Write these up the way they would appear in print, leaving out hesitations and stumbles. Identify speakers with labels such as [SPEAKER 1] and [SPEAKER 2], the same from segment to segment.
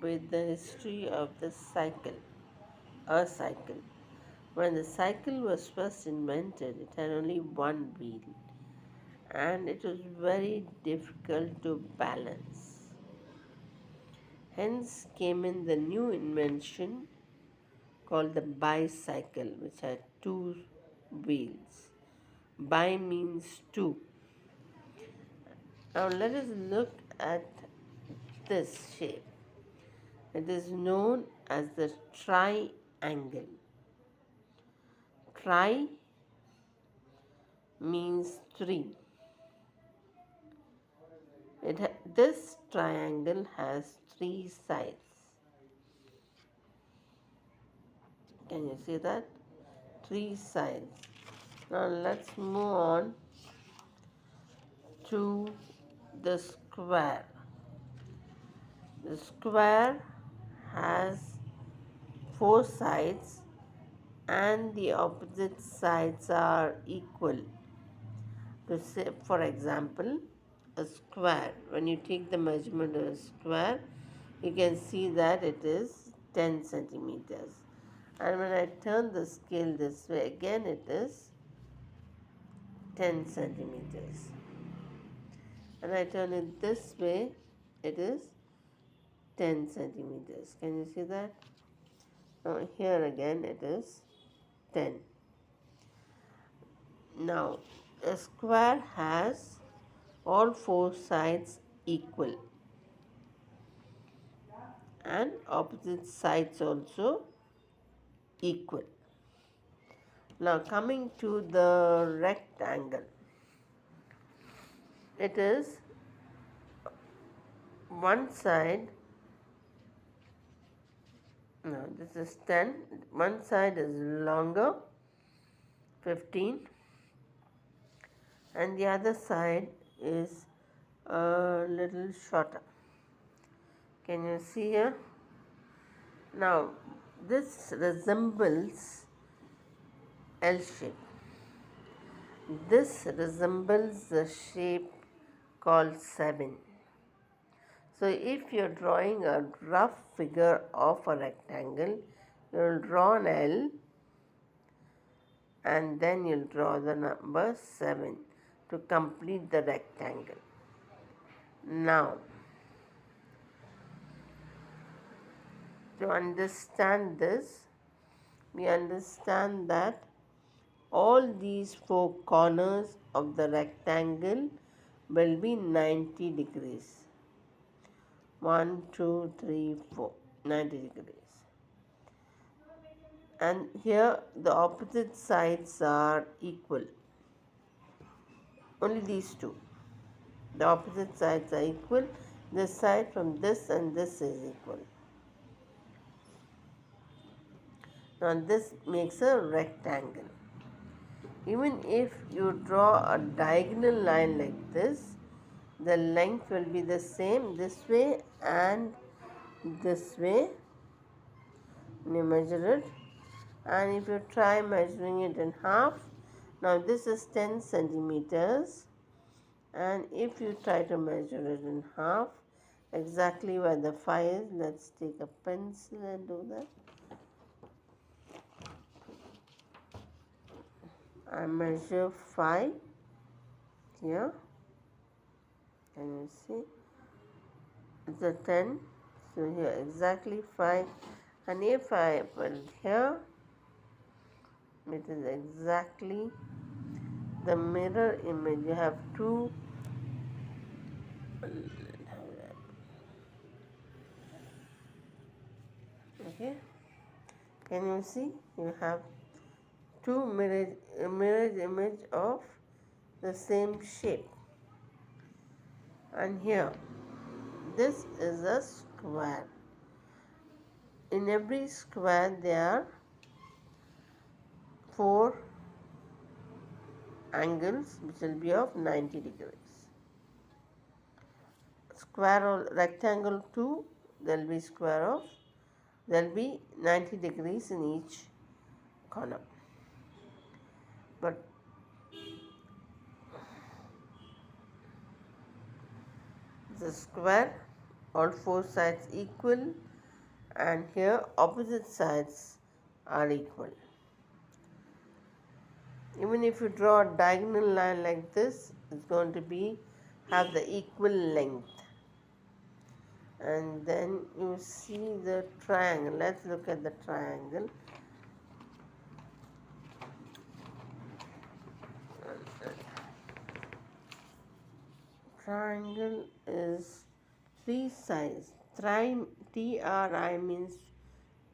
[SPEAKER 1] with the history of the cycle, a cycle. When the cycle was first invented, it had only one wheel and it was very difficult to balance. Hence came in the new invention called the bicycle, which had two wheels. Bi means two. Now let us look at this shape. It is known as the triangle. Tri means three. This triangle has three sides. Can you see that? Three sides. Now let's move on to the square. The square has four sides and the opposite sides are equal. To say, for example, a square, when you take the measurement of a square, you can see that it is 10 centimeters. And when I turn the scale this way, again it is 10 centimeters. And I turn it this way, it is 10 centimeters. Can you see that? Now here again it is 10. Now a square has all four sides equal and opposite sides also equal. Now coming to the rectangle, it is one side, no, this is 10, one side is longer, 15, and the other side is a little shorter. Can you see here? Now this resembles L shape. This resembles the shape called 7. So if you're drawing a rough figure of a rectangle, you'll draw an L and then you'll draw the number 7 to complete the rectangle. Now, to understand this, we understand that all these four corners of the rectangle will be 90 degrees. 1, 2, 3, 4, 90 degrees. And here the opposite sides are equal. Only these two. The opposite sides are equal. This side from this and this is equal. Now this makes a rectangle. Even if you draw a diagonal line like this, the length will be the same this way and this way. You measure it, and if you try measuring it in half, now this is 10 centimeters, and if you try to measure it in half, exactly where the 5 is, let's take a pencil and do that. I measure 5 here. Can you see? It's a 10. So here exactly 5. And if I put it here, it is exactly the mirror image. You have two. Okay. Can you see? You have two mirror image of the same shape. And here, this is a square. In every square there are 4 angles which will be of 90 degrees. Square or rectangle 2, there will be 90 degrees in each corner. But the square, all 4 sides equal, and here opposite sides are equal. Even if you draw a diagonal line like this, it's going to have the equal length. And then you see the triangle. Let's look at the triangle. Triangle is three sides. Tri means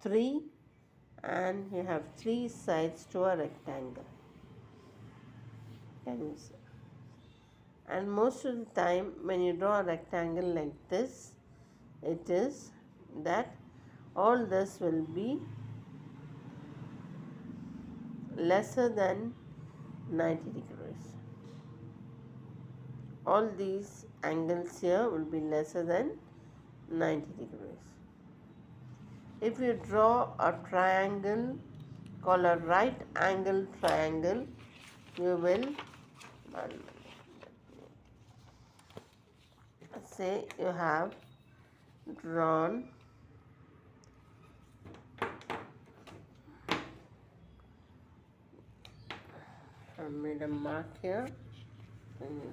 [SPEAKER 1] three, and you have three sides to a rectangle. Can you see? And most of the time when you draw a rectangle like this, it is that all this will be lesser than 90 degrees. All these angles here will be lesser than 90 degrees. If you draw a triangle called a right angle triangle, you will say you have drawn I made a mark here. And you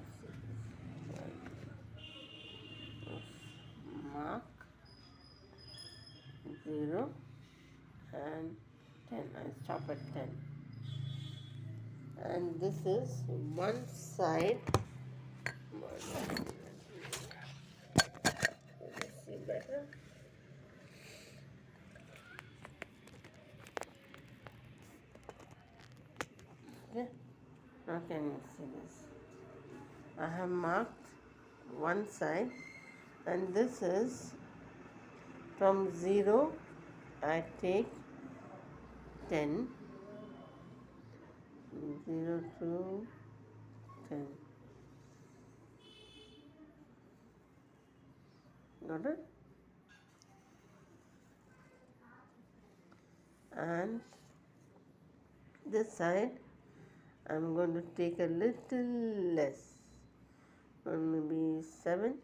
[SPEAKER 1] see mark 0 and 10. I stop at 10. And this is one side. See better. Okay. Now can you see this? I have marked one side, and this is from 0 I take 10, 0 to 10. Got it? And this side I'm going to take a little less, or maybe 7.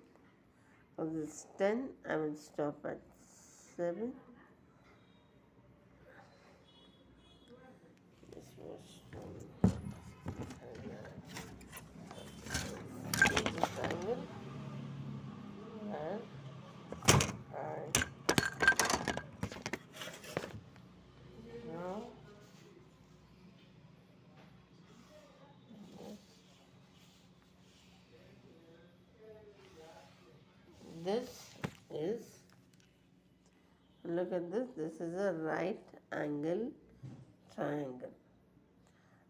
[SPEAKER 1] Of this 10, I will stop at 7. This was triangle, and now this is, look at this, this is a right angle triangle.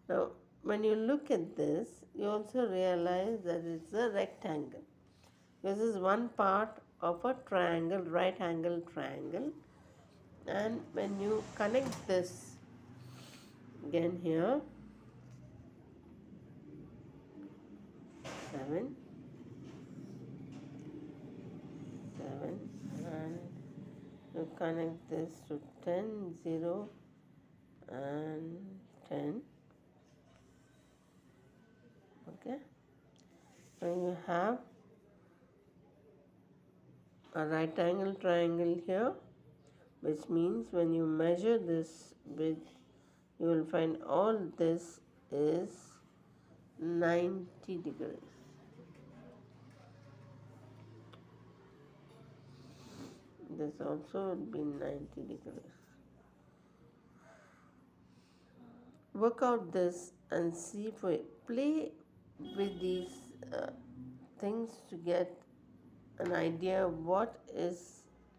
[SPEAKER 1] Now when you look at this, you also realize that it's a rectangle. This is one part of a triangle, right angle triangle, and when you connect this again here, 7, and you connect this to 10, 0 and 10. Okay, so you have a right angle triangle here, which means when you measure this width, you will find all this is 90 degrees. This also would be 90 degrees. Work out this and see if we play with these things to get an idea of what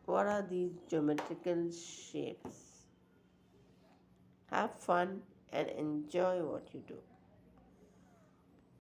[SPEAKER 1] are these geometrical shapes. Have fun and enjoy what you do.